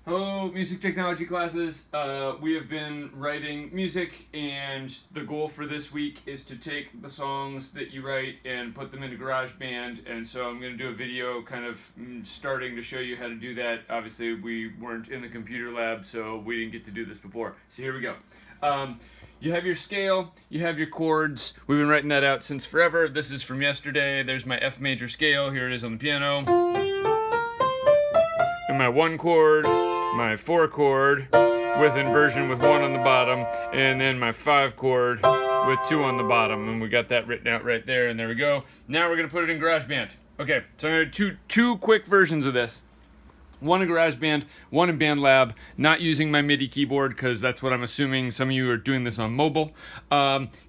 Hello, music technology classes. We have been writing music, and the goal for this week is to take the songs that you write and put them into GarageBand. And so I'm going to do a video kind of starting to show you how to do that. Obviously, we weren't in the computer lab, so we didn't get to do this before. So here we go. You have your scale, you have your chords. We've been writing that out since forever. This is from yesterday. There's my F major scale. Here it is on the piano. And my 1 chord, my 4 chord with inversion with 1 on the bottom, and then my 5 chord with 2 on the bottom, and we got that written out right there, and there we go. Now we're going to put it in GarageBand. Okay, so I'm going to do two quick versions of this. One in GarageBand, one in BandLab, not using my MIDI keyboard because that's what I'm assuming some of you are doing this on mobile.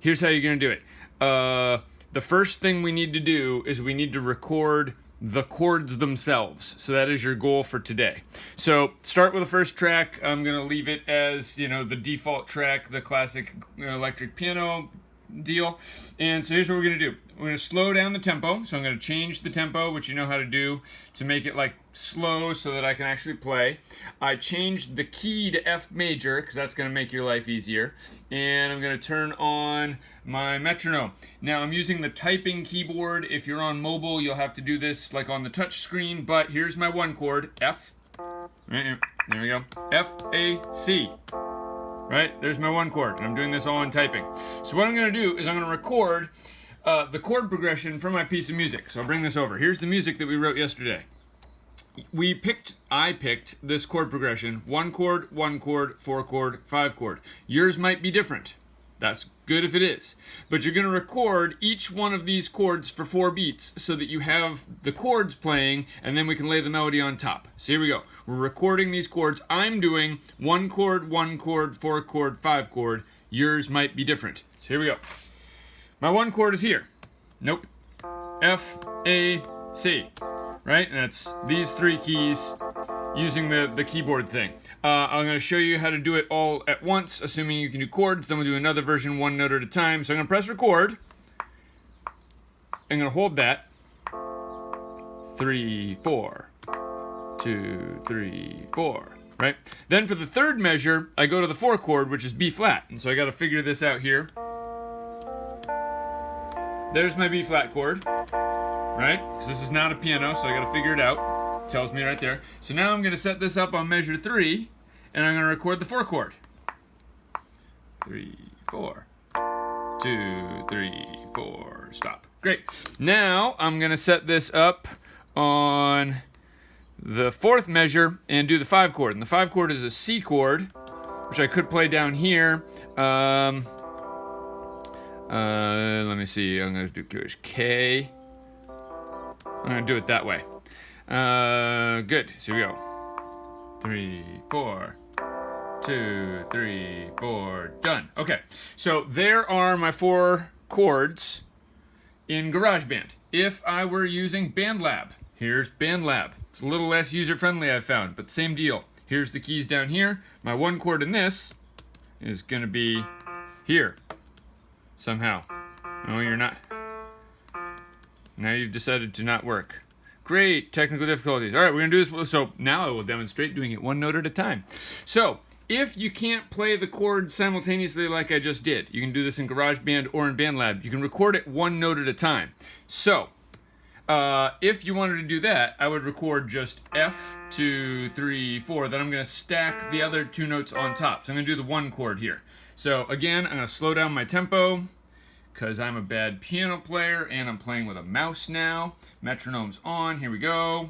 Here's how you're going to do it. The first thing we need to do is we need to record the chords themselves. So that is your goal for today. So start with the first track. I'm going to leave it as, the default track, the classic electric piano deal. And so here's what we're going to do. We're going to slow down the tempo. So I'm going to change the tempo, which you know how to do, to make it like slow so that I can actually play. I changed the key to F major because that's going to make your life easier. And I'm going to turn on my metronome. Now I'm using the typing keyboard. If you're on mobile, you'll have to do this like on the touch screen, but here's my 1 chord, F. Right here. There we go. F, A, C. Right? There's my 1 chord, and I'm doing this all in typing. So what I'm going to do is I'm going to record the chord progression from my piece of music. So I'll bring this over. Here's the music that we wrote yesterday. I picked this chord progression, 1 chord, 1 chord, 4 chord, 5 chord. Yours might be different. That's good if it is. But you're going to record each one of these chords for 4 beats so that you have the chords playing, and then we can lay the melody on top. So here we go. We're recording these chords. I'm doing 1 chord, 1 chord, 4 chord, 5 chord. Yours might be different. So here we go. My 1 chord is here. Nope. F, A, C. Right? And that's these 3 keys using the keyboard thing. I'm going to show you how to do it all at once, assuming you can do chords. Then we'll do another version 1 note at a time. So I'm going to press record. I'm going to hold that. 3, 4. 2, 3, 4. Right? Then for the third measure, I go to the 4 chord, which is B flat. And so I got to figure this out here. There's my B flat chord. Right? Because this is not a piano, so I got to figure it out. Tells me right there. So now I'm going to set this up on measure 3, and I'm going to record the 4 chord. 3, 4. 2, 3, 4. Stop. Great. Now I'm going to set this up on the 4th measure and do the 5 chord. And the 5 chord is a C chord, which I could play down here. Let me see. I'm going to do K. I'm going to do it that way. Good. So here we go. 3, 4. 2, 3, 4. Done. Okay. So there are my 4 chords in GarageBand. If I were using BandLab, here's BandLab. It's a little less user-friendly, I've found, but same deal. Here's the keys down here. My 1 chord in this is going to be here somehow. No, you're not. Now you've decided to not work. Great, technical difficulties. All right, we're going to do this. So now I will demonstrate doing it 1 note at a time. So if you can't play the chords simultaneously like I just did, you can do this in GarageBand or in BandLab. You can record it 1 note at a time. So if you wanted to do that, I would record just F, 2, 3, 4. Then I'm going to stack the other 2 notes on top. So I'm going to do the 1 chord here. So again, I'm going to slow down my tempo, because I'm a bad piano player and I'm playing with a mouse now. Metronome's on. Here we go.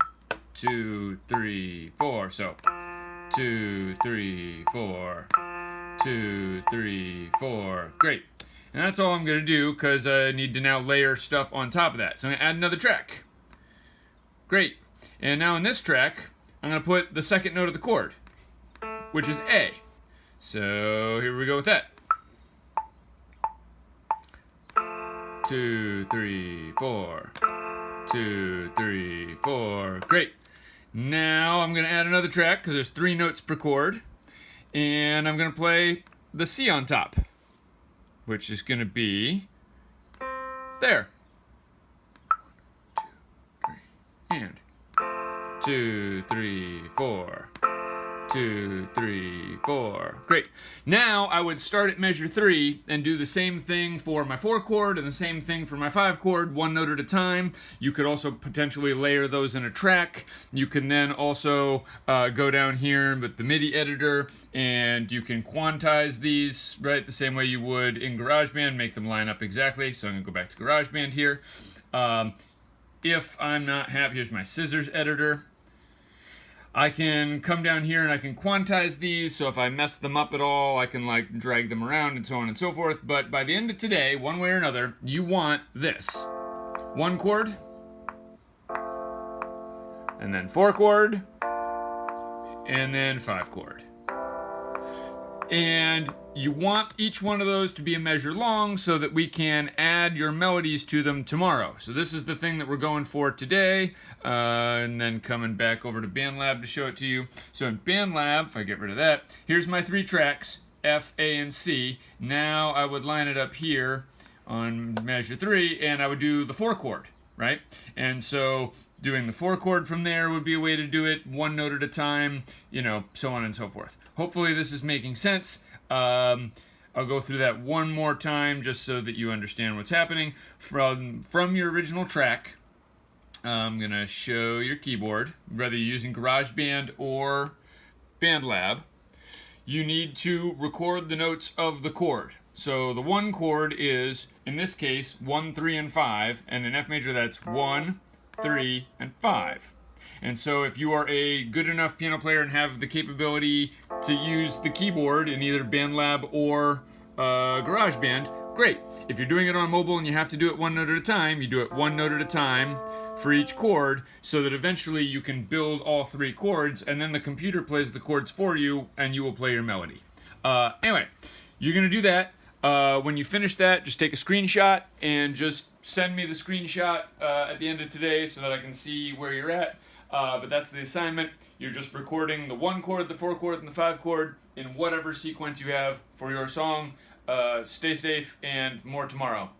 2, 3, 4. So 2, 3, 4. 2, 3, 4. Great. And that's all I'm going to do because I need to now layer stuff on top of that. So I'm going to add another track. Great. And now in this track, I'm going to put the 2nd note of the chord, which is A. So here we go with that. 2, 3, 4. 2, 3, 4. Great. Now I'm going to add another track because there's 3 notes per chord. And I'm going to play the C on top, which is going to be there. 1, 2, 3, and 2, 3, 4. 2, 3, 4. Great. Now I would start at measure 3 and do the same thing for my 4 chord and the same thing for my 5 chord, one note at a time. You could also potentially layer those in a track. You can then also go down here with the MIDI editor and you can quantize these, right, the same way you would in GarageBand, make them line up exactly. So I'm going to go back to GarageBand here. If I'm not happy, here's my scissors editor. I can come down here and I can quantize these, so if I mess them up at all, I can like drag them around and so on and so forth. But by the end of today, one way or another, you want this. 1 chord, and then 4 chord, and then 5 chord. And you want each one of those to be a measure long so that we can add your melodies to them tomorrow. So this is the thing that we're going for today, and then coming back over to BandLab to show it to you. So in BandLab, if I get rid of that, here's my 3 tracks, F, A, and C. Now I would line it up here on measure 3, and I would do the 4 chord, right? And so doing the 4 chord from there would be a way to do it, one note at a time, you know, so on and so forth. Hopefully this is making sense. I'll go through that one more time just so that you understand what's happening. From your original track, I'm going to show your keyboard, whether you're using GarageBand or BandLab. You need to record the notes of the chord. So the 1 chord is, in this case, 1, 3, and 5, and in F major that's 1, 3, and 5. And so if you are a good enough piano player and have the capability to use the keyboard in either BandLab or GarageBand, great. If you're doing it on mobile and you have to do it one note at a time, you do it one note at a time for each chord so that eventually you can build all 3 chords and then the computer plays the chords for you and you will play your melody. Anyway, you're going to do that. When you finish that, just take a screenshot and just send me the screenshot at the end of today so that I can see where you're at. But that's the assignment. You're just recording the 1 chord, the 4 chord, and the 5 chord in whatever sequence you have for your song. Stay safe and more tomorrow.